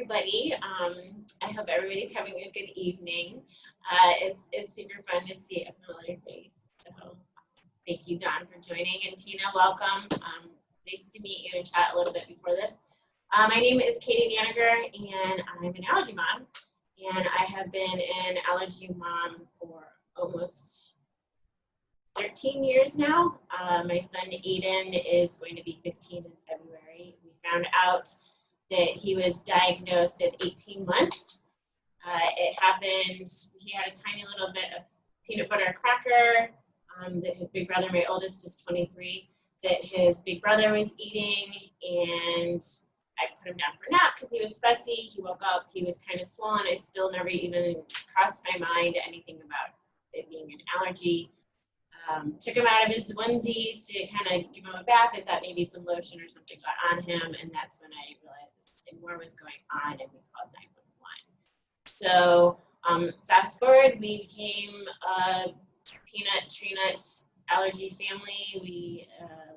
everybody. I hope everybody's having a good evening. It's super fun to see a familiar face. So thank you, Dawn, for joining. And Tina, welcome. Nice to meet you and chat a little bit before this. My name is Katie Naininger, and I'm an allergy mom. And I have been an allergy mom for almost 13 years now. My son Aiden is going to be 15 in February. We found out that he was diagnosed at 18 months. It happened, he had a tiny little bit of peanut butter cracker that his big brother, my oldest is 23, that his big brother was eating, and I put him down for a nap because he was fussy. He woke up, he was kind of swollen. I still never even crossed my mind anything about it being an allergy. Took him out of his onesie to kind of give him a bath. I thought maybe some lotion or something got on him, and that's when I realized something more was going on, and we called 911. So fast forward, we became a peanut, tree nut allergy family. We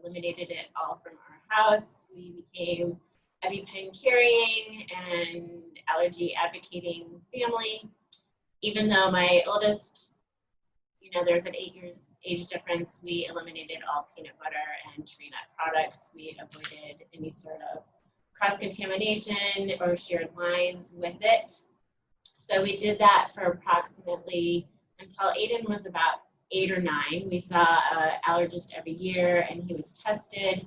eliminated it all from our house. We became EpiPen carrying and allergy advocating family. Even though my oldest, there's an 8 years age difference, we eliminated all peanut butter and tree nut products. We avoided any sort of cross-contamination or shared lines with it. So we did that for approximately until Aiden was about 8 or 9. We saw an allergist every year, and he was tested,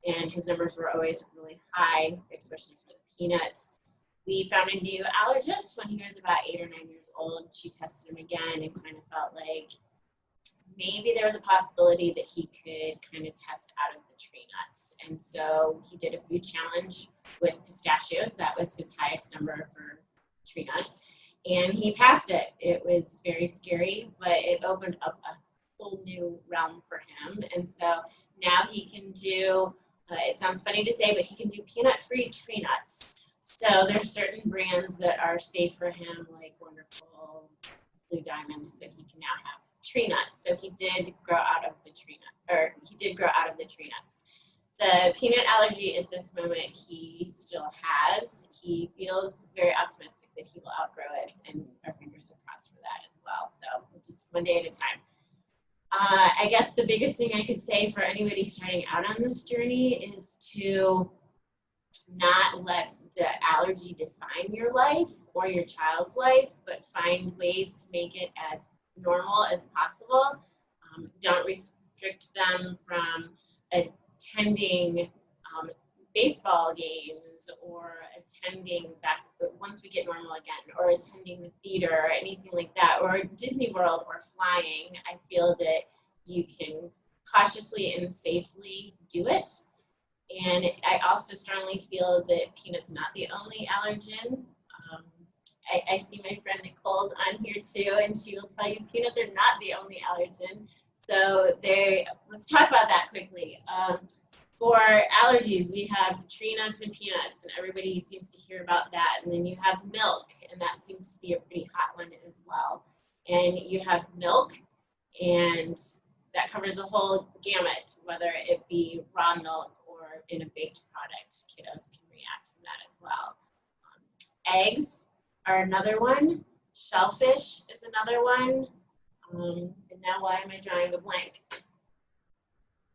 and his numbers were always really high, especially for the peanuts. We found a new allergist when he was about 8 or 9 years old. She tested him again and kind of felt like maybe there was a possibility that he could kind of test out of the tree nuts. And so he did a food challenge with pistachios. That was his highest number for tree nuts. And he passed it. It was very scary, but it opened up a whole new realm for him. And so now he can do, it sounds funny to say, but he can do peanut-free tree nuts. So there's certain brands that are safe for him, like Wonderful, Blue Diamond, so he can now have tree nuts. So he did grow out of the tree nuts. The peanut allergy at this moment he still has. He feels very optimistic that he will outgrow it, and our fingers are crossed for that as well. So just one day at a time. I guess the biggest thing I could say for anybody starting out on this journey is to not let the allergy define your life or your child's life, but find ways to make it as normal as possible. Don't restrict them from attending baseball games or attending back once we get normal again, or attending the theater or anything like that, or Disney World or flying. I feel that you can cautiously and safely do it. And I also strongly feel that peanut's not the only allergen. I see my friend Nicole's on here too, and she will tell you peanuts are not the only allergen. So let's talk about that quickly. For allergies, we have tree nuts and peanuts, and everybody seems to hear about that. And then you have milk, and that seems to be a pretty hot one as well. And you have milk, and that covers a whole gamut, whether it be raw milk or in a baked product. Kiddos can react from that as well. Eggs are another one. Shellfish is another one. And now why am I drawing a blank?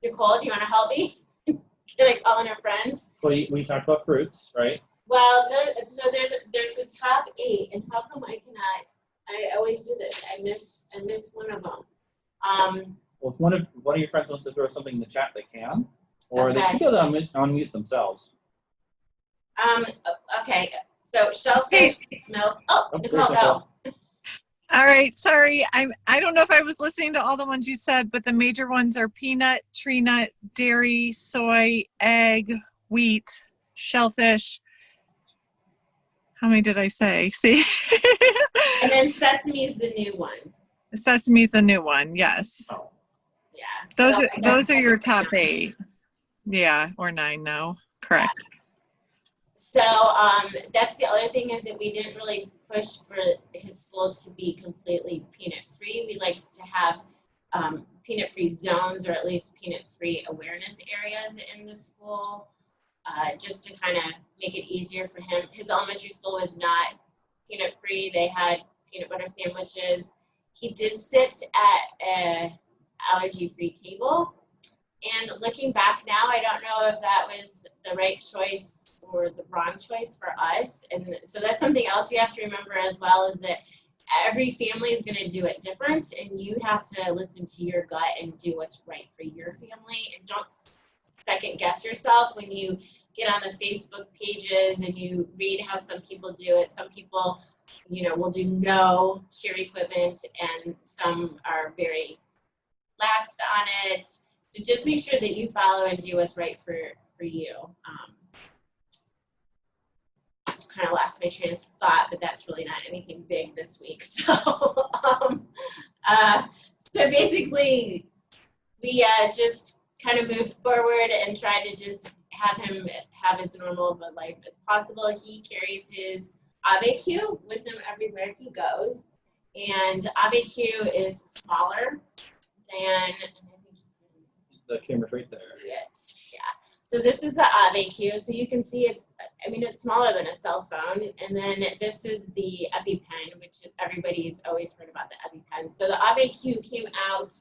Nicole, do you want to help me? Can I call in a friend? Well, we talked about fruits, right? Well, so there's the top 8, and how come I cannot? I always do this. I miss one of them. Well, if one of your friends wants to throw something in the chat, they can, or Okay. they should be able to unmute themselves. Okay. So shellfish, milk. Oh, Nicole, go. All right, sorry. I don't know if I was listening to all the ones you said, but the major ones are peanut, tree nut, dairy, soy, egg, wheat, shellfish. How many did I say? See? And then sesame is the new one. Sesame's the new one, yes. Oh. Yeah. Those are your top 8. Yeah, or 9 now. Correct. So that's the other thing, is that we didn't really push for his school to be completely peanut-free. We liked to have peanut-free zones, or at least peanut-free awareness areas in the school. just to kind of make it easier for him. His elementary school was not peanut free. They had peanut butter sandwiches. He did sit at an allergy-free table. And looking back now, I don't know if that was the right choice or the wrong choice for us. And so that's something else we have to remember as well, is that every family is going to do it different, and you have to listen to your gut and do what's right for your family. And don't second guess yourself when you get on the Facebook pages and you read how some people do it. Some people, will do no shared equipment, and some are very laxed on it. So just make sure that you follow and do what's right for you. Kind of lost my train of thought, but that's really not anything big this week. So, so basically, we just kind of moved forward and tried to just have him have as normal of a life as possible. He carries his ABQ with him everywhere he goes, and ABQ is smaller than. The camera's right there. Yeah. So this is the ABQ. So you can see it's smaller than a cell phone. And then this is the EpiPen, which everybody's always heard about the EpiPen. So the ABQ came out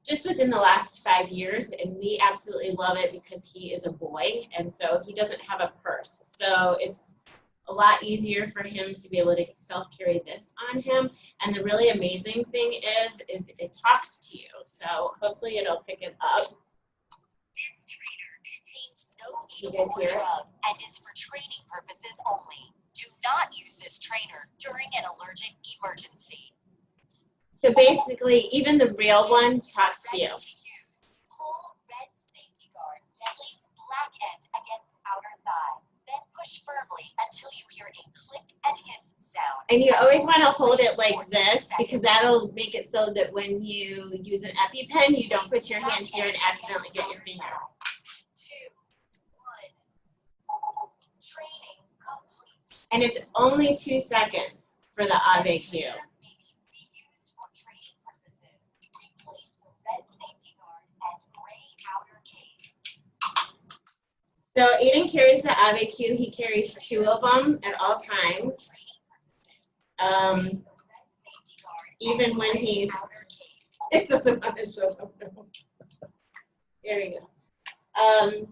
just within the last 5 years, and we absolutely love it because he is a boy, and so he doesn't have a purse. So it's a lot easier for him to be able to self-carry this on him. And the really amazing thing is it talks to you. So hopefully it'll pick it up. This trainer contains no needle or drug and is for training purposes only. Do not use this trainer during an allergic emergency. So basically, even the real one talks to you. Ready to use. Pull red safety guard and place black end against outer thigh. Then push firmly until you hear a click and hiss sound. And you always want to hold it like this, because that'll make it so that when you use an EpiPen, you don't put your hand here and accidentally get your finger. 2, 1. Training complete. And it's only 2 seconds for the ABQ. So Aiden carries the ABQ. He carries 2 of them at all times. Even when he's, it doesn't want to show up. There we go.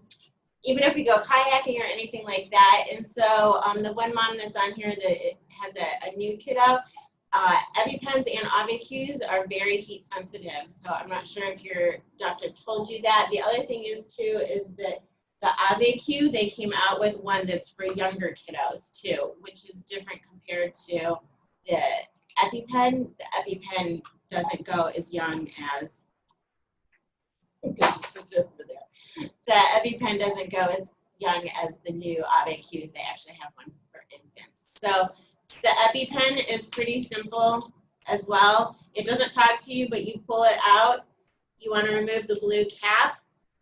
Even if we go kayaking or anything like that. And so the one mom that's on here that has a new kiddo, EpiPens and ABQs are very heat sensitive. So I'm not sure if your doctor told you that. The other thing is too, is that the ABQ, they came out with one that's for younger kiddos too, which is different compared to the EpiPen. The EpiPen doesn't go as young as, the EpiPen doesn't go as young as the new ABQs. They actually have one for infants. So the EpiPen is pretty simple as well. It doesn't talk to you, but you pull it out. You want to remove the blue cap.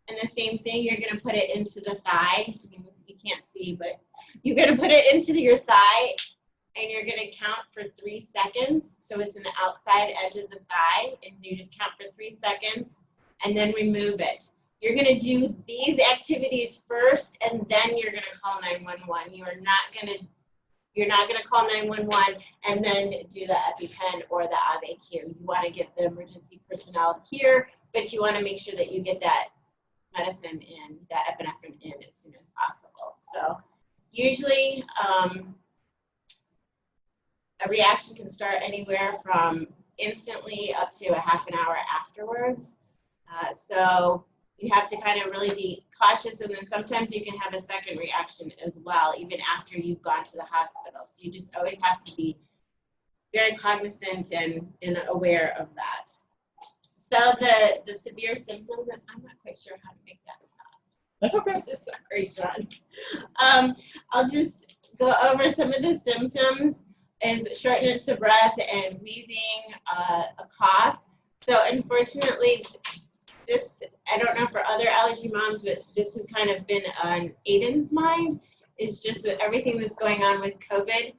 And the same thing, you're going to put it into the thigh. You can't see, but you're going to put it into your thigh, and you're going to count for 3 seconds. So it's in the outside edge of the thigh, and you just count for 3 seconds, and then remove it. You're going to do these activities first, and then you're going to call 911. You're not going to call 911 and then do the EpiPen or the ABQ. You want to get the emergency personnel here, but you want to make sure that you get that medicine in, that epinephrine in as soon as possible. So usually a reaction can start anywhere from instantly up to a half an hour afterwards. So you have to kind of really be cautious, and then sometimes you can have a second reaction as well, even after you've gone to the hospital. So you just always have to be very cognizant and aware of that. So the severe symptoms, and I'm not quite sure how to make that stop. That's okay. Sorry, Sean. I'll just go over some of the symptoms is shortness of breath and wheezing, a cough. So unfortunately, this, I don't know for other allergy moms, but this has kind of been on Aiden's mind, is just with everything that's going on with COVID.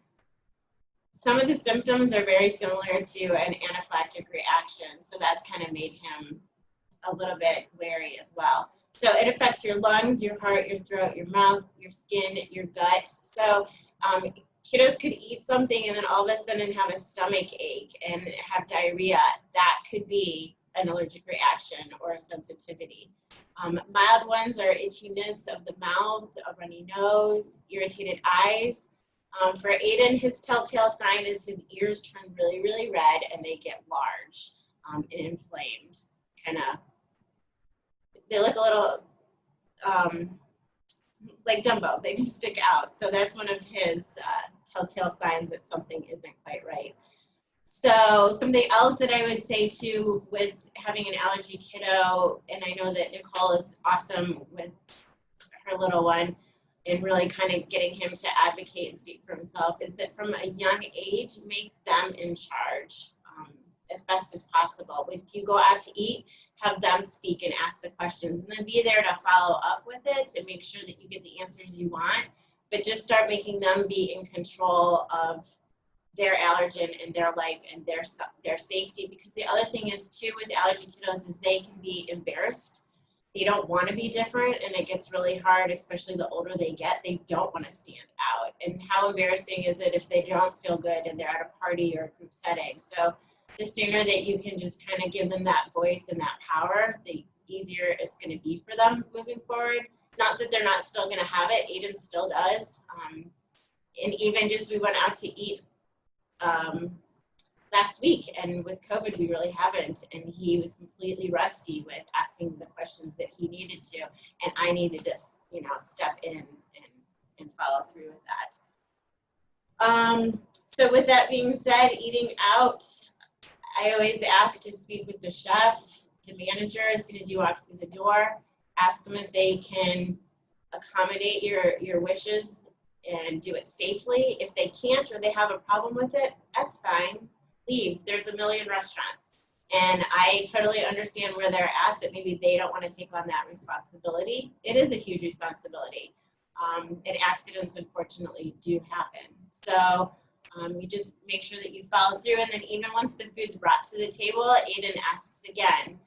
Some of the symptoms are very similar to an anaphylactic reaction, so that's kind of made him a little bit wary as well. So it affects your lungs, your heart, your throat, your mouth, your skin, your gut. So kiddos could eat something and then all of a sudden have a stomach ache and have diarrhea. That could be an allergic reaction or a sensitivity. Mild ones are itchiness of the mouth, a runny nose, irritated eyes. For Aiden, his telltale sign is his ears turn really, really red and they get large and inflamed. Kind of, they look a little like Dumbo. They just stick out. So that's one of his telltale signs that something isn't quite right. So something else that I would say too with having an allergy kiddo, and I know that Nicole is awesome with her little one and really kind of getting him to advocate and speak for himself, is that from a young age, make them in charge as best as possible. If you go out to eat, have them speak and ask the questions, and then be there to follow up with it and make sure that you get the answers you want, but just start making them be in control of their allergen and their life and their safety. Because the other thing is too with allergy kiddos is they can be embarrassed. They don't want to be different, and it gets really hard, especially the older they get. They don't want to stand out. And how embarrassing is it if they don't feel good and they're at a party or a group setting? So the sooner that you can just kind of give them that voice and that power, the easier it's going to be for them moving forward. Not that they're not still going to have it. Aiden still does. And even just we went out to eat last week, and with COVID we really haven't, and he was completely rusty with asking the questions that he needed to, and I needed to step in and follow through with that. So with that being said, eating out, I always ask to speak with the chef, the manager, as soon as you walk through the door. Ask them if they can accommodate your wishes and do it safely. If they can't or they have a problem with it, that's fine. Leave. There's a million restaurants. And I totally understand where they're at, that maybe they don't want to take on that responsibility. It is a huge responsibility. And accidents, unfortunately, do happen. So you just make sure that you follow through. And then even once the food's brought to the table, Aiden asks again,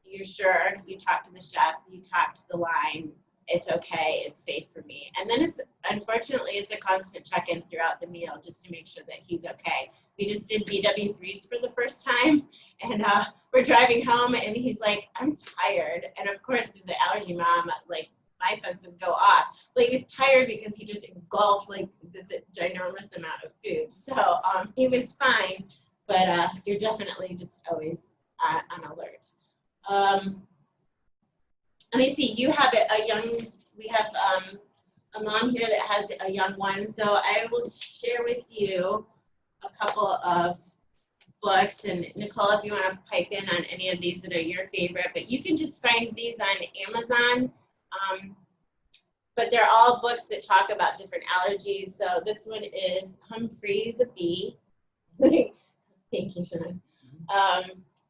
you're sure? You talk to the chef, you talk to the line, it's okay, it's safe for me. And then unfortunately, it's a constant check-in throughout the meal just to make sure that he's okay. We just did BW3s for the first time, and we're driving home, and he's like, I'm tired. And of course, as an allergy mom, like, my senses go off. But he was tired because he just engulfed like this ginormous amount of food. So he was fine, but you're definitely just always on alert. Let me see, you have we have a mom here that has a young one. So I will share with you a couple of books, and Nicole, if you want to pipe in on any of these that are your favorite, but you can just find these on Amazon. But they're all books that talk about different allergies. So this one is Humphrey the Bee. Thank you, Sean.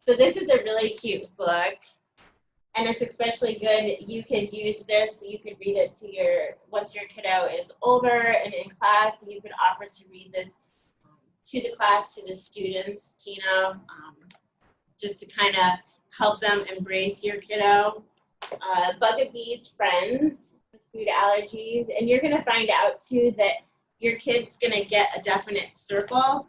So this is a really cute book, and it's especially good. You could use this, you could read it to once your kiddo is older and in class, you could offer to read this to the class, to the students, Tina, just to kind of help them embrace your kiddo. Bugabee's Friends with Food Allergies, and you're going to find out too that your kid's going to get a definite circle,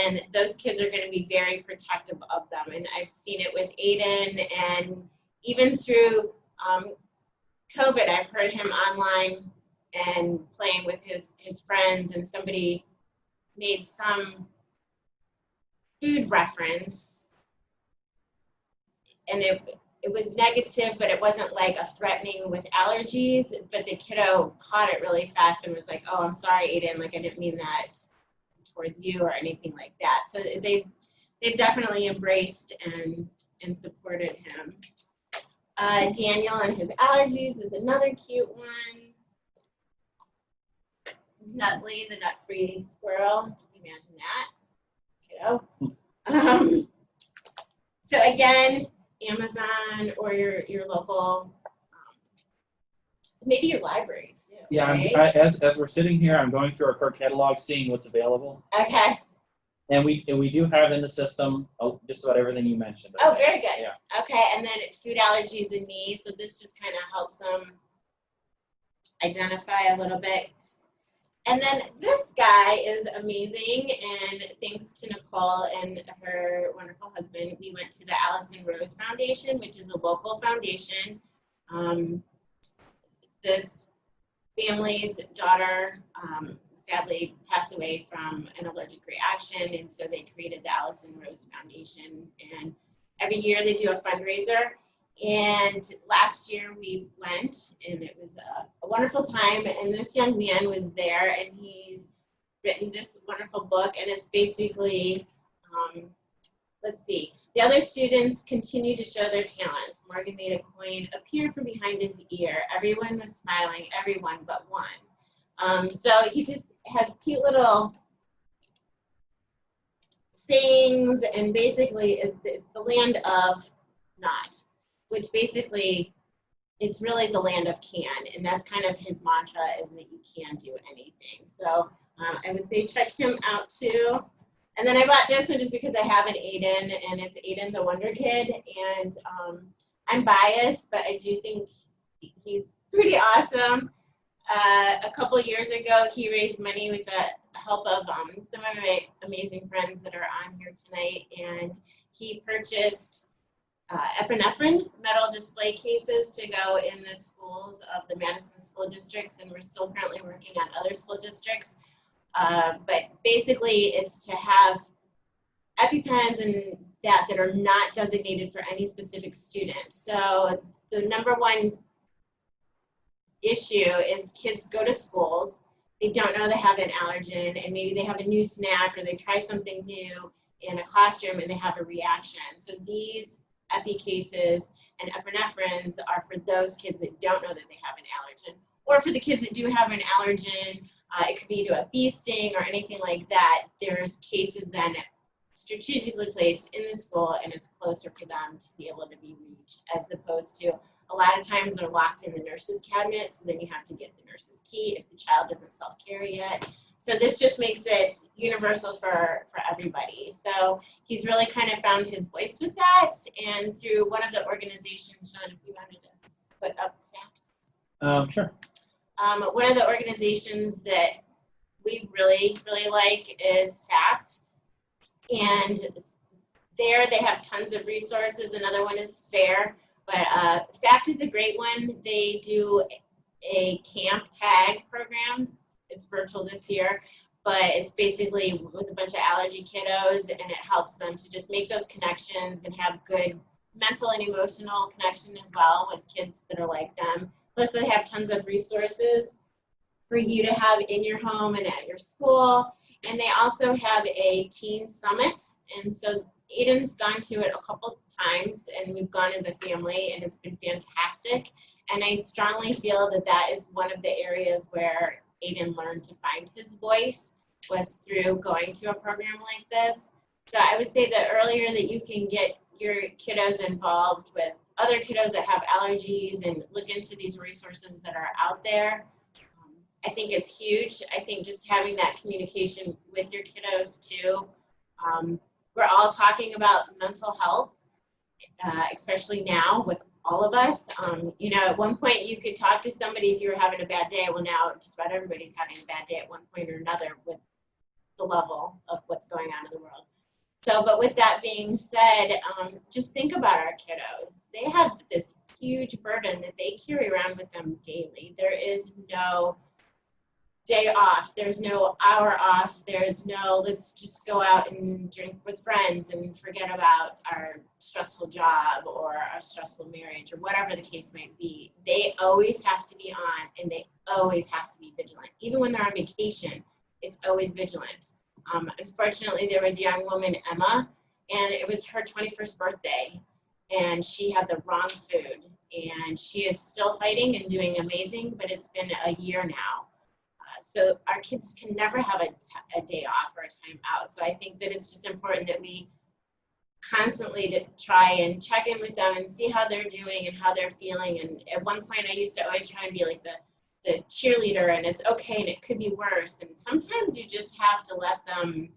and those kids are going to be very protective of them. And I've seen it with Aiden, and even through COVID, I've heard him online and playing with his friends, and somebody made some food reference, and it was negative, but it wasn't like a threatening with allergies, but the kiddo caught it really fast and was like, oh, I'm sorry, Aiden, like I didn't mean that towards you or anything like that. So they've definitely embraced and supported him. Daniel and his allergies is another cute one. Nutley, the nut-free squirrel. Can you imagine that, kiddo? So again, Amazon or your local, maybe your library too. Yeah, right? as we're sitting here, I'm going through our core catalog, seeing what's available. Okay. And we do have in the system just about everything you mentioned. I Oh, think. very good. Yeah. Okay, and then food allergies in me, so this just kind of helps them identify a little bit. And then this guy is amazing, and thanks to Nicole and her wonderful husband, we went to the Allison Rose Foundation, which is a local foundation. This family's daughter sadly passed away from an allergic reaction, and so they created the Allison Rose Foundation, and every year they do a fundraiser. And last year we went, and it was a wonderful time, and this young man was there, and he's written this wonderful book, and it's basically, let's see, the other students continue to show their talents. Morgan made a coin appear from behind his ear. Everyone was smiling, everyone but one. So he just has cute little sayings, and basically it's the land of not, which basically it's really the land of can, and that's kind of his mantra, is that you can do anything. So I would say check him out too. And then I bought this one just because I have an Aiden, and it's Aiden the Wonder Kid, and I'm biased, but I do think he's pretty awesome. A couple years ago, he raised money with the help of some of my amazing friends that are on here tonight, and he purchased epinephrine metal display cases to go in the schools of the Madison school districts, and we're still currently working on other school districts. But basically, it's to have EpiPens and that are not designated for any specific student. So the number one issue is kids go to schools, they don't know they have an allergen, and maybe they have a new snack or they try something new in a classroom and they have a reaction. So these epi cases and epinephrines are for those kids that don't know that they have an allergen, or for the kids that do have an allergen. It could be to a bee sting or anything like that. There's cases then strategically placed in the school, and it's closer for them to be able to be reached, as opposed to a lot of times they're locked in the nurse's cabinet, so then you have to get the nurse's key if the child doesn't self-carry yet. So this just makes it universal for everybody. So he's really kind of found his voice with that, and through one of the organizations, Sean, if you wanted to put up fact. Sure. One of the organizations that we really, really like is FACT. And there they have tons of resources. Another one is FAIR. But FACT is a great one. They do a camp tag program. It's virtual this year, but it's basically with a bunch of allergy kiddos, and it helps them to just make those connections and have good mental and emotional connection as well with kids that are like them. Plus, they have tons of resources for you to have in your home and at your school. And they also have a teen summit. And so Aiden's gone to it a couple times, and we've gone as a family, and it's been fantastic. And I strongly feel that that is one of the areas where Aiden learned to find his voice, was through going to a program like this. So I would say the earlier that you can get your kiddos involved with other kiddos that have allergies and look into these resources that are out there, I think it's huge. I think just having that communication with your kiddos too. We're all talking about mental health, especially now with all of us. You know, at one point you could talk to somebody if you were having a bad day. Well, now just about everybody's having a bad day at one point or another with the level of what's going on in the world. So, but with that being said, just think about our kiddos. They have this huge burden that they carry around with them daily. There is no day off. There's no hour off. There's no, let's just go out and drink with friends and forget about our stressful job or our stressful marriage or whatever the case might be. They always have to be on, and they always have to be vigilant. Even when they're on vacation, it's always vigilant. Unfortunately, there was a young woman, Emma, and it was her 21st birthday, and she had the wrong food, and she is still fighting and doing amazing, but it's been a year now. So our kids can never have a day off or a time out. So I think that it's just important that we constantly to try and check in with them and see how they're doing and how they're feeling. And at one point I used to always try and be like the cheerleader, and it's okay and it could be worse. And sometimes you just have to let them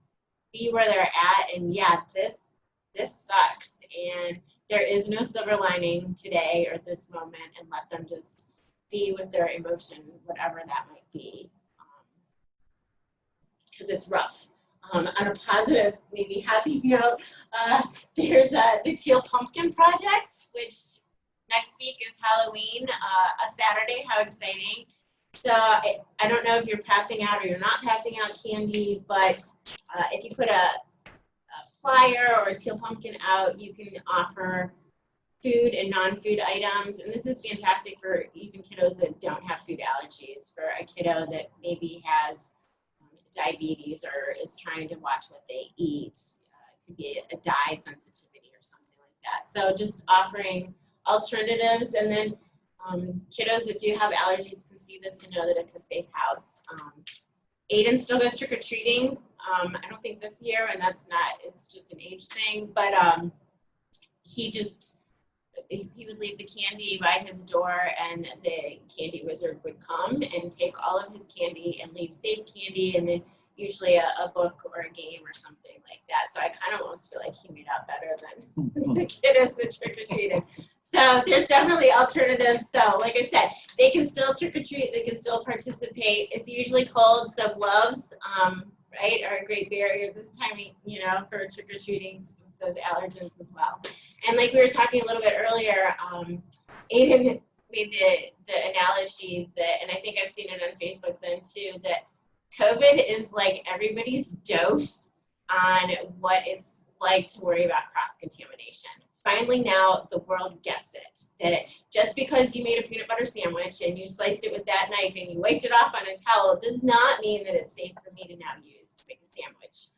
be where they're at, and yeah, this sucks, and there is no silver lining today or this moment, and let them just be with their emotion, whatever that might be, because it's rough. On a positive, maybe happy note, there's the Teal Pumpkin Project, which next week is Halloween, a Saturday. How exciting. So I don't know if you're passing out or you're not passing out candy, but if you put a flyer or a teal pumpkin out, you can offer food and non-food items. And this is fantastic for even kiddos that don't have food allergies. For a kiddo that maybe has diabetes or is trying to watch what they eat, it could be a dye sensitivity or something like that. So just offering alternatives, and then kiddos that do have allergies can see this and know that it's a safe house. Aiden still goes trick-or-treating. I don't think this year, and that's not, it's just an age thing, but he would leave the candy by his door, and the candy wizard would come and take all of his candy and leave safe candy, and then usually a book or a game or something like that. So I kind of almost feel like he made out better than the kiddos that trick-or-treated. So there's definitely alternatives. So like I said, they can still trick-or-treat, they can still participate. It's usually cold, so gloves, right, are a great barrier this time, for trick-or-treating, those allergens as well. And like we were talking a little bit earlier, Aiden made the analogy that, and I think I've seen it on Facebook then too, that COVID is like everybody's dose on what it's like to worry about cross-contamination. Finally now the world gets it, that just because you made a peanut butter sandwich and you sliced it with that knife and you wiped it off on a towel does not mean that it's safe for me to now use to make a sandwich.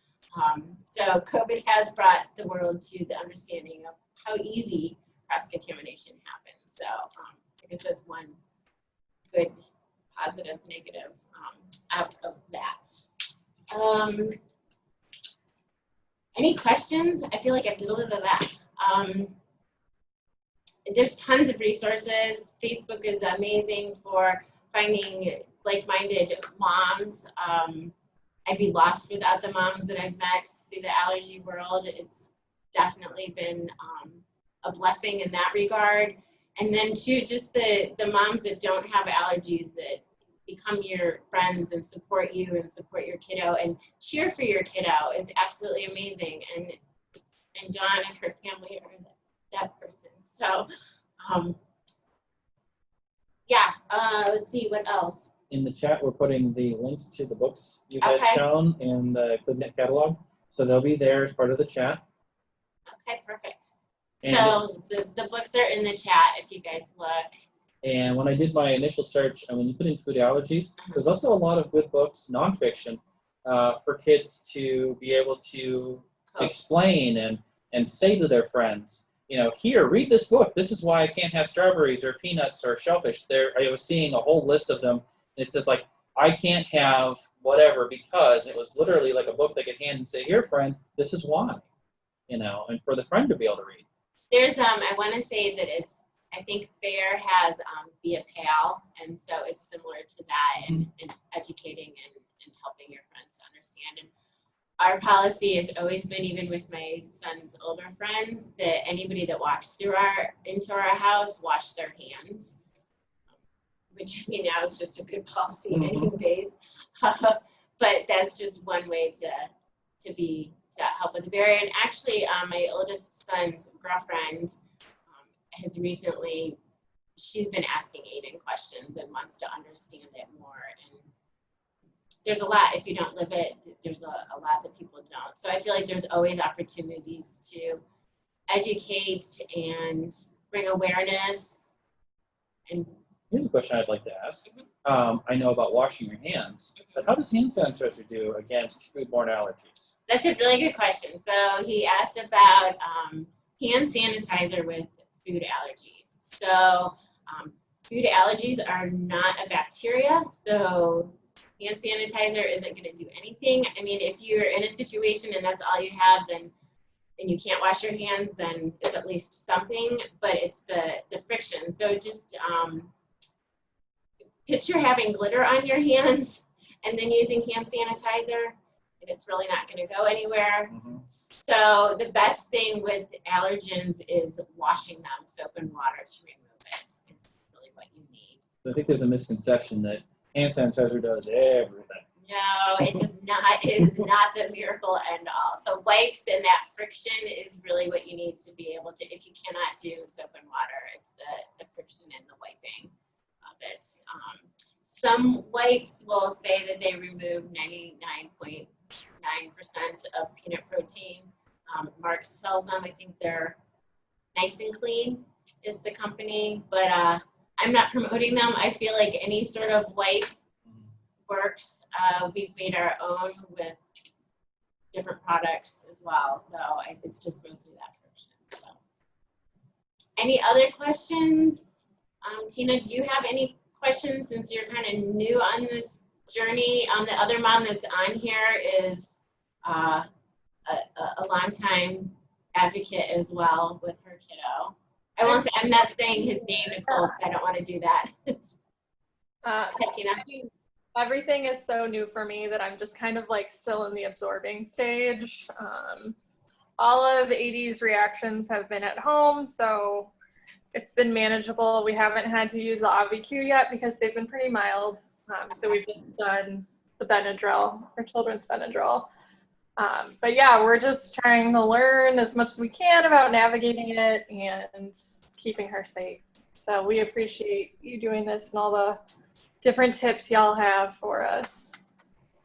So COVID has brought the world to the understanding of how easy cross-contamination happens. So I guess that's one good positive, negative out of that. Any questions? I feel like I've did a little of that. There's tons of resources. Facebook is amazing for finding like-minded moms. I'd be lost without the moms that I've met through the allergy world. It's definitely been a blessing in that regard. And then too, just the moms that don't have allergies that become your friends and support you and support your kiddo and cheer for your kiddo is absolutely amazing. And Dawn and her family are that person. So let's see, what else? In the chat, we're putting the links to the books you had shown in the ClickNet catalog. So they'll be there as part of the chat. Okay, perfect. And so the books are in the chat if you guys look. And when I did my initial search, and when you put in food allergies, there's also a lot of good books, nonfiction, for kids to be able to explain and say to their friends, here, read this book. This is why I can't have strawberries or peanuts or shellfish. I was seeing a whole list of them. It says like, I can't have whatever because it was literally like a book they could hand and say, here, friend, this is why, and for the friend to be able to read. There's, I want to say that I think FAIR has Be a Pal, and so it's similar to that and educating and helping your friends to understand. And our policy has always been, even with my son's older friends, that anybody that walks into our house, wash their hands, which now is just a good policy anyways. But that's just one way to help with the barrier. And actually, my oldest son's girlfriend has recently, she's been asking Aiden questions and wants to understand it more. And there's a lot, if you don't live it, there's a lot that people don't. So I feel like there's always opportunities to educate and bring awareness. And here's a question I'd like to ask. I know about washing your hands, but how does hand sanitizer do against foodborne allergies? That's a really good question. So he asked about hand sanitizer with food allergies. So food allergies are not a bacteria, so hand sanitizer isn't going to do anything. I mean, if you're in a situation and that's all you have, then and you can't wash your hands, then it's at least something, but it's the friction. So just picture having glitter on your hands and then using hand sanitizer. and it's really not going to go anywhere. Mm-hmm. So the best thing with allergens is washing them, soap and water to remove it. It's really what you need. I think there's a misconception that hand sanitizer does everything. No, it does not. It is not the miracle end all. So wipes and that friction is really what you need to be able to, if you cannot do soap and water, it's the friction and the wiping of it. Some wipes will say that they remove 99.9% of peanut protein. Mark sells them. I think they're Nice and Clean is the company, but I'm not promoting them. I feel like any sort of wipe works. We've made our own with different products as well, so it's just mostly that friction. So, any other questions? Tina, do you have any questions since you're kind of new on this journey? The other mom that's on here is a longtime advocate as well with her kiddo. I'm not saying his name, Nicole, so I don't want to do that. Tina. Everything is so new for me that I'm just kind of like still in the absorbing stage. All of 80's reactions have been at home, so it's been manageable. We haven't had to use the AviQ yet because they've been pretty mild. So we've just done the Benadryl, our children's Benadryl. But yeah, we're just trying to learn as much as we can about navigating it and keeping her safe. So we appreciate you doing this and all the different tips y'all have for us.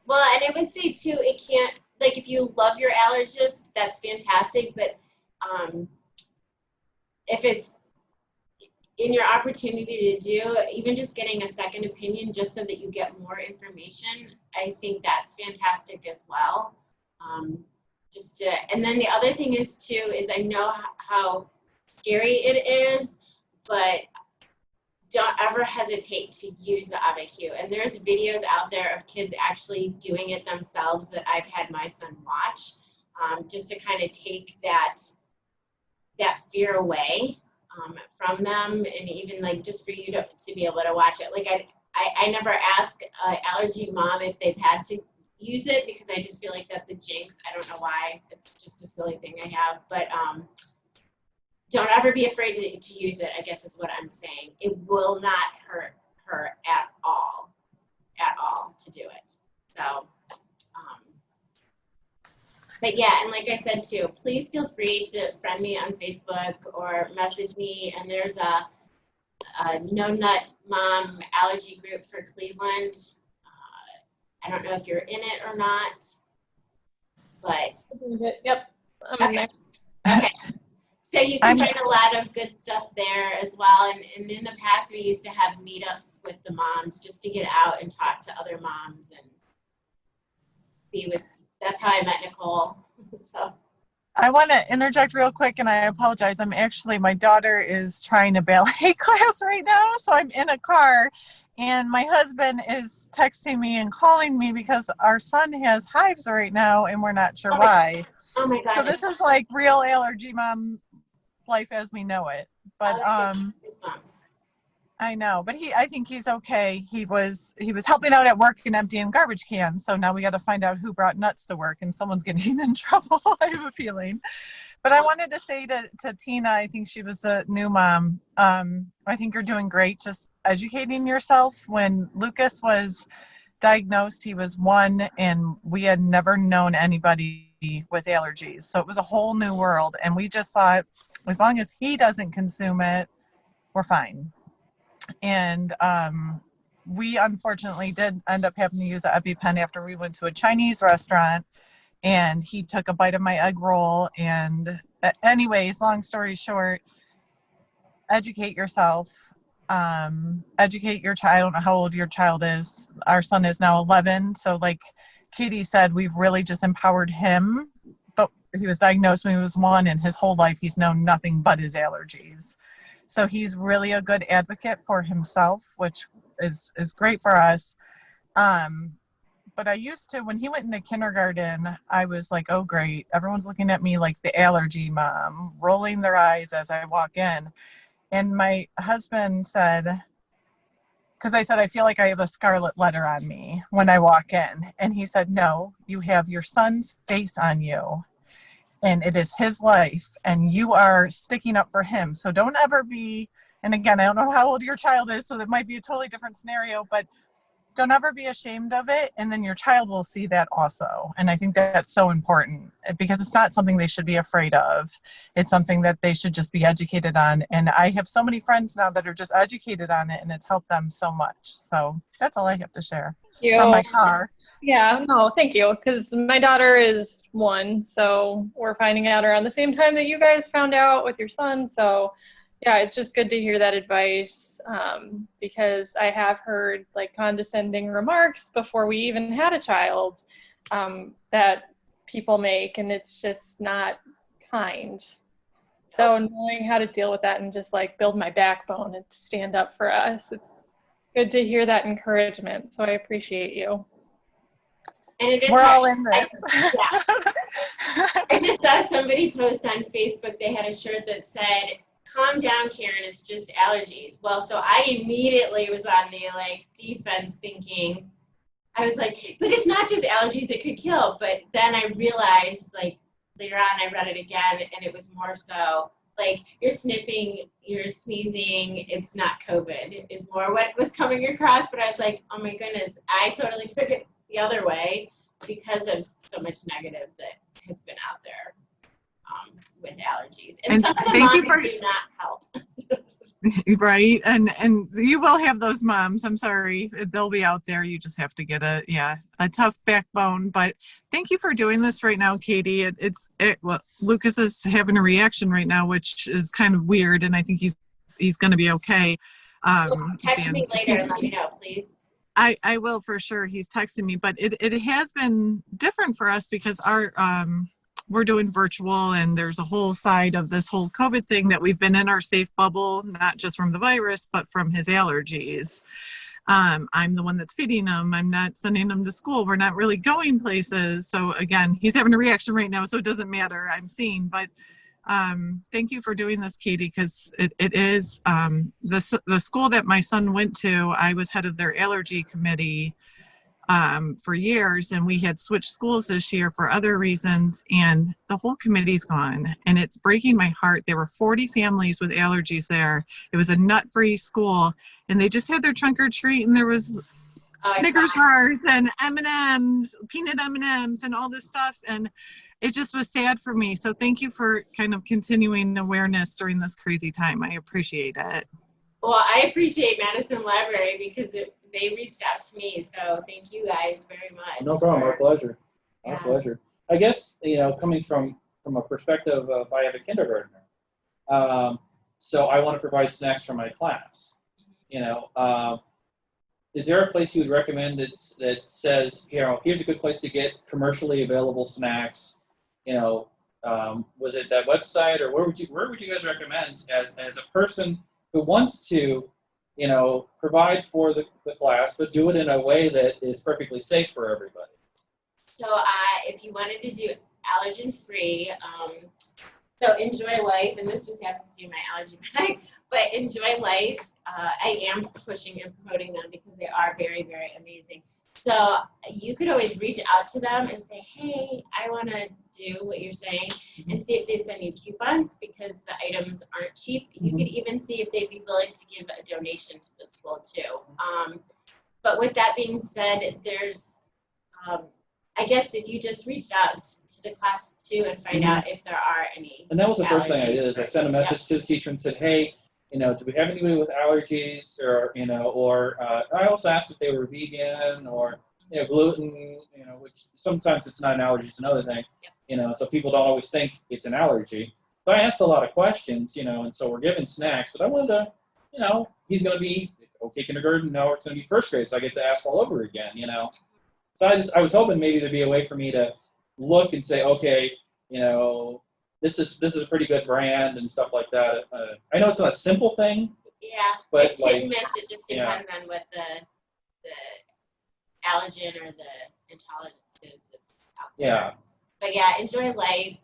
Well, and I would say too, it can't, like if you love your allergist, that's fantastic, but if it's in your opportunity to do, even just getting a second opinion just so that you get more information, I think that's fantastic as well. And then the other thing is too, is I know how scary it is, but don't ever hesitate to use the AviQ. And there's videos out there of kids actually doing it themselves that I've had my son watch, just to kind of take that fear away from them, and even like just for you to be able to watch it. Like I never ask an allergy mom if they've had to use it because I just feel like that's a jinx. I don't know why. It's just a silly thing I have, but don't ever be afraid to use it, I guess is what I'm saying. It will not hurt her at all to do it. So, but yeah, and like I said too, please feel free to friend me on Facebook or message me. And there's a No Nut Mom allergy group for Cleveland. I don't know if you're in it or not, but. Yep, I'm in there. Okay. So you can find a lot of good stuff there as well. And in the past, we used to have meetups with the moms just to get out and talk to other moms and be with, that's how I met Nicole. So. I want to interject real quick, and I apologize. My daughter is trying a ballet class right now, so I'm in a car, and my husband is texting me and calling me because our son has hives right now, and we're not sure why. Oh my God. So this is like real allergy mom life as we know it. But I know, but I think he's okay. He was helping out at work and emptying garbage cans. So now we got to find out who brought nuts to work, and someone's getting in trouble. I have a feeling. But I wanted to say to Tina, I think she was the new mom. I think you're doing great, just educating yourself. When Lucas was diagnosed, he was 1, and we had never known anybody with allergies. So it was a whole new world. And we just thought, as long as he doesn't consume it, we're fine. And we unfortunately did end up having to use the EpiPen after we went to a Chinese restaurant, and he took a bite of my egg roll. And anyways, long story short, educate yourself, educate your child. I don't know how old your child is. Our son is now 11. So like Katie said, we've really just empowered him, but he was diagnosed when he was 1, and his whole life he's known nothing but his allergies. So he's really a good advocate for himself, which is great for us. But I used to, when he went into kindergarten, I was like, oh, great. Everyone's looking at me like the allergy mom, rolling their eyes as I walk in. And my husband said, because I said, I feel like I have a scarlet letter on me when I walk in. And he said, no, you have your son's face on you. And it is his life. And you are sticking up for him. So don't ever be, and again, I don't know how old your child is, so that might be a totally different scenario, but don't ever be ashamed of it. And then your child will see that also. And I think that's so important because it's not something they should be afraid of. It's something that they should just be educated on. And I have so many friends now that are just educated on it, and it's helped them so much. So that's all I have to share from my car. Yeah, no, thank you. Because my daughter is 1, so we're finding out around the same time that you guys found out with your son. So yeah, it's just good to hear that advice, because I have heard like condescending remarks before we even had a child, that people make, and it's just not kind. So knowing how to deal with that and just like build my backbone and stand up for us, it's good to hear that encouragement. So I appreciate you. And it is We're all in this. Yeah. I just saw somebody post on Facebook. They had a shirt that said, "Calm down, Karen, it's just allergies." Well, so I immediately was on the like defense thinking, I was like, but it's not just allergies that could kill. But then I realized like later on I read it again and it was more so like you're sniffing, you're sneezing, it's not COVID. Is more what was coming across. But I was like, oh my goodness, I totally took it the other way because of so much negative that has been out there. With allergies, and some of the moms do not help. Right, and you will have those moms. I'm sorry, they'll be out there. You just have to get a tough backbone. But thank you for doing this right now, Katie. Well, Lucas is having a reaction right now, which is kind of weird, and I think he's going to be okay. Text me later and let me know, please. I will for sure. He's texting me, but it has been different for us because our we're doing virtual, and there's a whole side of this whole COVID thing that we've been in our safe bubble, not just from the virus, but from his allergies. I'm the one that's feeding him. I'm not sending him to school. We're not really going places. So again, he's having a reaction right now, so it doesn't matter. I'm seeing, but thank you for doing this, Katie, because it is the school that my son went to. I was head of their allergy committee for years, and we had switched schools this year for other reasons, and the whole committee's gone, and it's breaking my heart. There were 40 families with allergies there. It was a nut-free school, and they just had their trunk or treat, and there was Snickers bars and M&Ms, peanut M&Ms, and all this stuff, and it just was sad for me. So thank you for kind of continuing awareness during this crazy time. I appreciate it. Well, I appreciate Madison Library because they reached out to me. So thank you guys very much. No problem. Our pleasure. Our pleasure. I guess, coming from a perspective of I have a kindergartner, so I want to provide snacks for my class. Is there a place you would recommend that says, here's a good place to get commercially available snacks? Was it that website, or where would you guys recommend as a person who wants to, provide for the class, but do it in a way that is perfectly safe for everybody? So if you wanted to do allergen-free, so Enjoy Life, and this just happens to be my allergy bag, but Enjoy Life, I am pushing and promoting them because they are very, very amazing. So you could always reach out to them and say, hey, I want to do what you're saying, and see if they'd send you coupons because the items aren't cheap. You could even see if they'd be willing to give a donation to the school too. But with that being said, there's, I guess if you just reached out to the class too and find out if there are any. And that was the first thing I did is I sent a message to the teacher and said, hey, do we have anybody with allergies or I also asked if they were vegan or, gluten, which sometimes it's not an allergy, it's another thing, so people don't always think it's an allergy. So I asked a lot of questions, and so we're giving snacks, but I wanted to, he's going to be, okay, kindergarten, no, it's going to be first grade, so I get to ask all over again, So I was hoping maybe there'd be a way for me to look and say, okay, this is a pretty good brand and stuff like that. I know it's not a simple thing. Yeah, but it's hit and miss. It just depends on what the allergen or the intolerance is that's out there. Yeah. But yeah, Enjoy Life.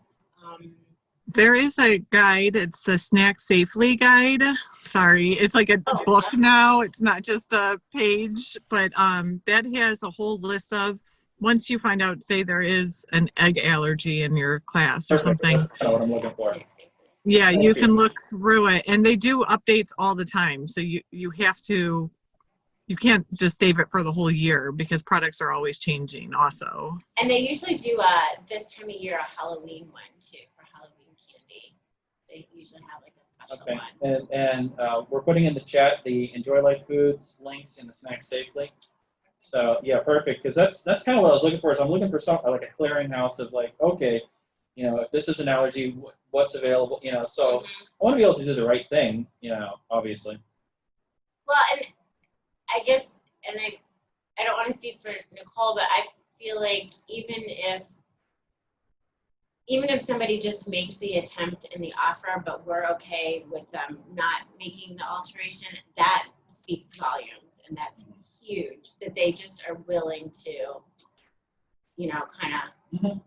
There is a guide. It's the Snack Safely guide. Sorry, it's like a book now. It's not just a page, but that has a whole list of, once you find out, say there is an egg allergy in your class or Perfect. something. That's kind of what I'm looking for. Yeah, Thank you you. can look through it, and they do updates all the time. So you have to, you can't just save it for the whole year because products are always changing also. And they usually do this time of year a Halloween one too, for Halloween candy. They usually have like a special Okay, one. and we're putting in the chat the Enjoy Life Foods links and the Snack Safely. So yeah, perfect, because that's kind of what I was looking for. Is I'm looking for some like a clearinghouse of like, okay, you know, if this is an allergy, what's available, you know. So I want to be able to do the right thing, you know, obviously. Well, and I guess, and I don't want to speak for Nicole, but I feel like even if somebody just makes the attempt and the offer, but we're okay with them not making the alteration, that speaks volumes, and that's huge that they just are willing to, you know, kind of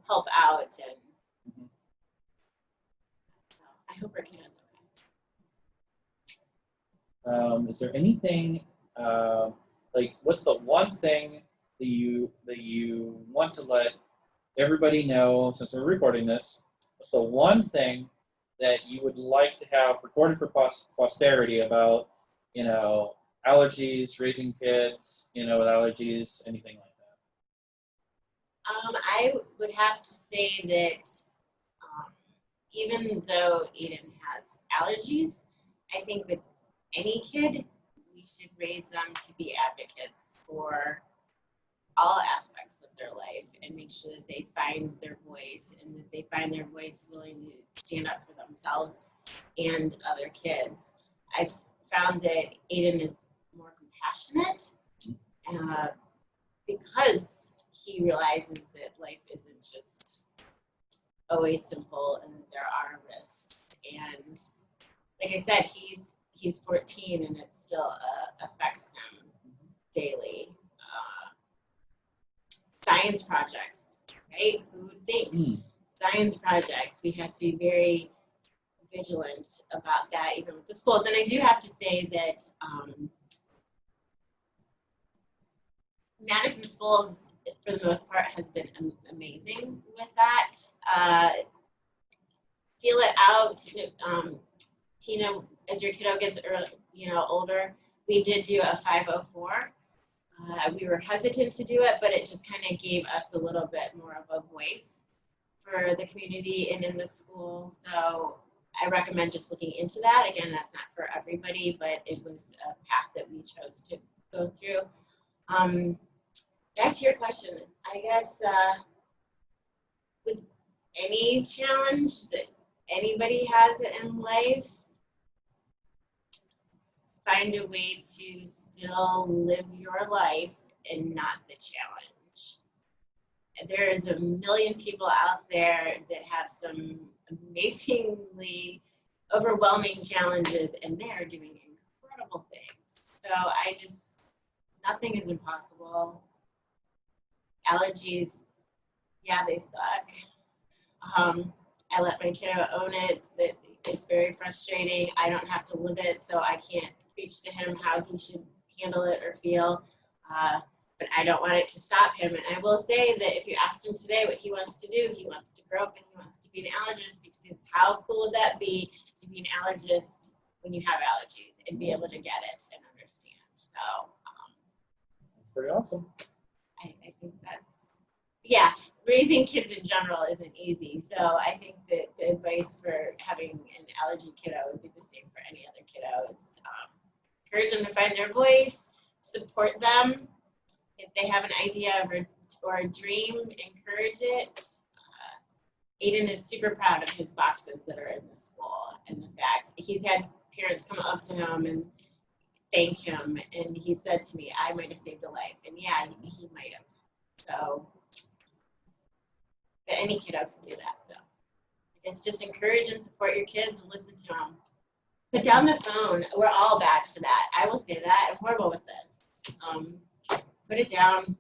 help out. And so I hope our kiddo's okay. Is there anything like what's the one thing that you want to let everybody know, since we're recording this? What's the one thing that you would like to have recorded for posterity about, you know, allergies, raising kids, you know, with allergies, anything like that? I would have to say that even though Aiden has allergies, I think with any kid, we should raise them to be advocates for all aspects of their life and make sure that they find their voice and that they find their voice willing to stand up for themselves and other kids. I've found that Aiden is more compassionate because he realizes that life isn't just always simple and that there are risks. And like I said, he's 14 and it still affects him daily. Science projects, right? Who would think? Science projects, we have to be very vigilant about that, even with the schools. And I do have to say that Madison schools, for the most part, has been amazing with that. Feel it out. Tina, as your kiddo gets older, we did do a 504. We were hesitant to do it, but it just kind of gave us a little bit more of a voice for the community and in the school. So I recommend just looking into that. Again, that's not for everybody, but it was a path that we chose to go through. Back to your question, I guess with any challenge that anybody has in life, find a way to still live your life and not the challenge. There's a million people out there that have some amazingly overwhelming challenges and they're doing incredible things. So nothing is impossible. Allergies, yeah, they suck. I let my kiddo own it, that it's very frustrating. I don't have to live it, so I can't preach to him how he should handle it or feel. But I don't want it to stop him. And I will say that if you asked him today what he wants to do, he wants to grow up and he wants to be an allergist, because how cool would that be to be an allergist when you have allergies and be able to get it and understand. So Pretty awesome. I think yeah, raising kids in general isn't easy. So I think that the advice for having an allergy kiddo would be the same for any other kiddo. It's encourage them to find their voice, support them. If they have an idea or a dream, encourage it. Aiden is super proud of his boxes that are in the school, and the fact he's had parents come up to him and thank him, and he said to me, I might have saved a life. And yeah, he might have. So but any kiddo can do that. So I guess just encourage and support your kids and listen to them. Put down the phone. We're all bad for that. I will say that. I'm horrible with this. Put it down.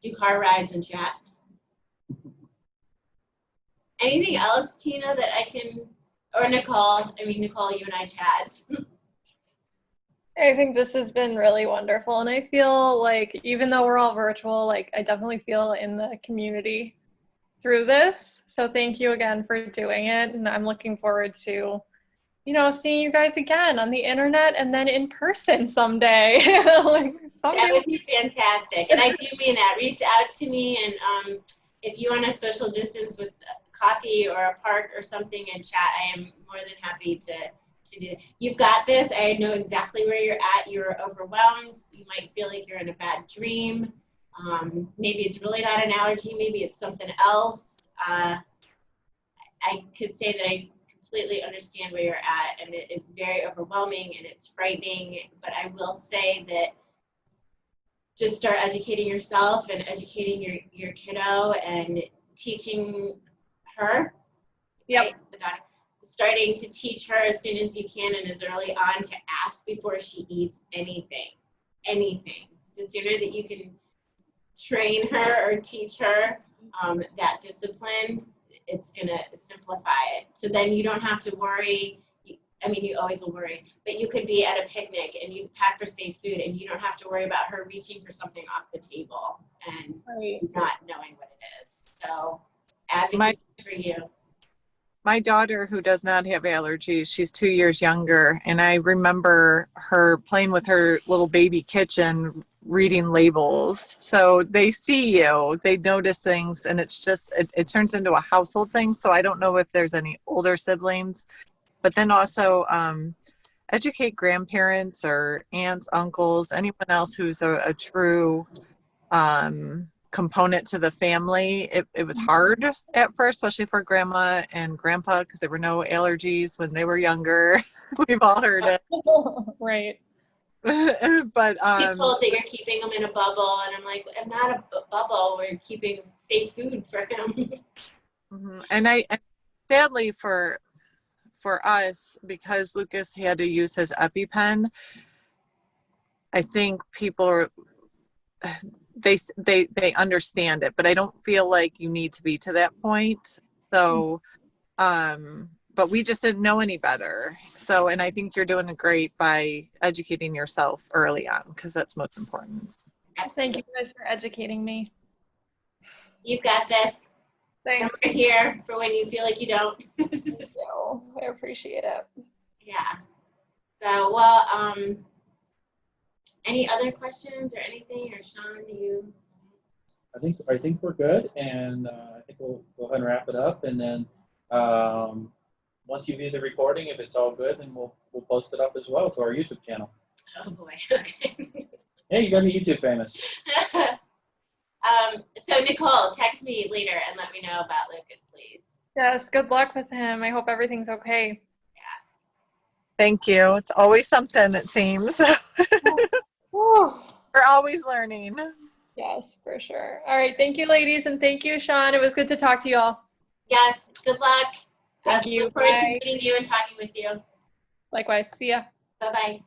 Do car rides and chat. Anything else, Tina, that I can, or Nicole? I mean, Nicole, you and I chat. I think this has been really wonderful. And I feel like even though we're all virtual, like I definitely feel in the community through this. So thank you again for doing it. And I'm looking forward to, seeing you guys again on the internet and then in person someday. Like someday. That would be fantastic. And I do mean that. Reach out to me, and if you want to social distance with coffee or a park or something and chat, I am more than happy to do it. You've got this. I know exactly where you're at. You're overwhelmed. You might feel like you're in a bad dream. Maybe it's really not an allergy. Maybe it's something else. I could say that I completely understand where you're at, and it's very overwhelming and it's frightening. But I will say that just start educating yourself and educating your kiddo and teaching her. Yep. Right? Starting to teach her as soon as you can and as early on to ask before she eats anything. The sooner that you can train her or teach her that discipline, it's going to simplify it. So then you don't have to worry. I mean, you always will worry, but you could be at a picnic and you pack for safe food and you don't have to worry about her reaching for something off the table and not knowing what it is. So advocacy for you. My daughter, who does not have allergies, she's 2 years younger, and I remember her playing with her little baby kitchen, reading labels. So they see you, they notice things, and it's just, it turns into a household thing. So I don't know if there's any older siblings, but then also educate grandparents or aunts, uncles, anyone else who's a true component to the family. It was hard at first, especially for grandma and grandpa, because there were no allergies when they were younger. We've all heard it. Right. Be But told that you're keeping him in a bubble, and I'm like, I'm not a bubble. We're keeping safe food for him. and I sadly for us, because Lucas had to use his EpiPen, I think people are, they understand it, but I don't feel like you need to be to that point. So but we just didn't know any better. So, and I think you're doing great by educating yourself early on, because that's most important. Thank you guys for educating me. You've got this. Thanks. I'm right here for when you feel like you don't. So, I appreciate it. Yeah. So, well, any other questions or anything, or Sean, do you? I think we're good, and I think we'll go ahead and wrap it up, and then once you view the recording, if it's all good, then we'll post it up as well to our YouTube channel. Oh boy. Okay. Hey, you're gonna be YouTube famous. So Nicole, text me later and let me know about Lucas, please. Yes, good luck with him. I hope everything's okay. Thank you. It's always something, it seems. Whew. We're always learning. Yes, for sure. All right. Thank you, ladies. And thank you, Sean. It was good to talk to you all. Yes. Good luck. Thank you. Look forward Bye. to meeting you and talking with you. Likewise. See ya. Bye-bye.